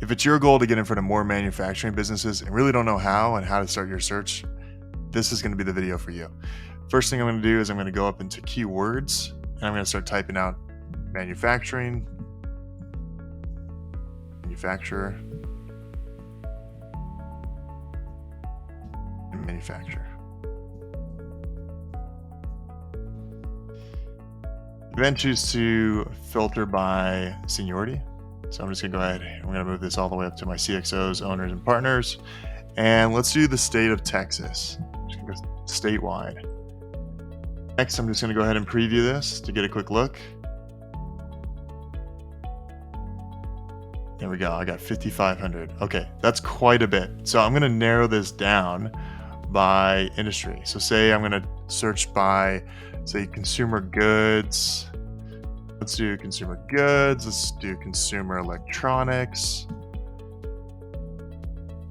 If it's your goal to get in front of more manufacturing businesses and really don't know how and how to start your search, this is going to be the video for you. First thing I'm going to do is I'm going to go up into keywords and I'm going to start typing out manufacturing, manufacturer, and manufacturer. Then choose to filter by seniority. So I'm just gonna go ahead, I'm gonna move this all the way up to my CXOs, owners, and partners. And let's do the state of Texas. I'm just gonna go statewide. Next, I'm just gonna go ahead and preview this to get a quick look. There we go, I got 5,500. Okay, that's quite a bit. So I'm gonna narrow this down by industry. So say I'm gonna search by, say, consumer goods. Let's do consumer goods. Let's do consumer electronics.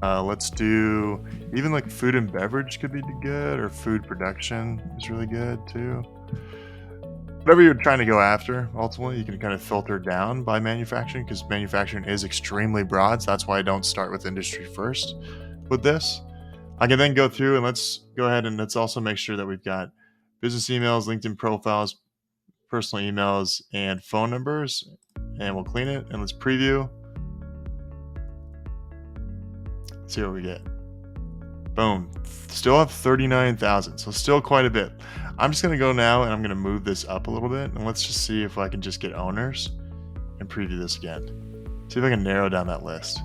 Let's do even like food and beverage could be good, or food production is really good too. Whatever you're trying to go after, ultimately, you can kind of filter down by manufacturing because manufacturing is extremely broad. So that's why I don't start with industry first with this. I can then go through and let's go ahead and let's also make sure that we've got business emails, LinkedIn profiles, personal emails, and phone numbers, and we'll clean it and let's preview. Let's see what we get. Boom, still have 39,000, so still quite a bit. I'm just gonna go now and I'm gonna move this up a little bit and let's just see if I can just get owners and preview this again. See if I can narrow down that list.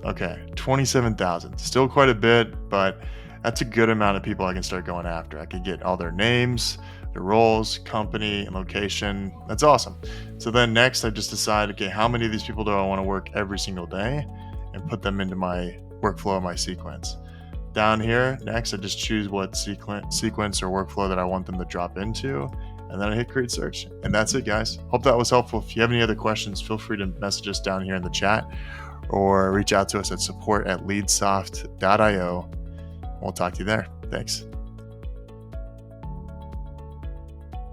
Okay, 27,000, still quite a bit, but that's a good amount of people I can start going after. I could get all their names, their roles, company, and location. That's awesome. So then next I just decide, okay, how many of these people do I want to work every single day and put them into my workflow, my sequence. Down here, next I just choose what sequence or workflow that I want them to drop into, and then I hit create search. And that's it, guys. Hope that was helpful. If you have any other questions, feel free to message us down here in the chat or reach out to us at support@leadsoft.io. We'll talk to you there. Thanks.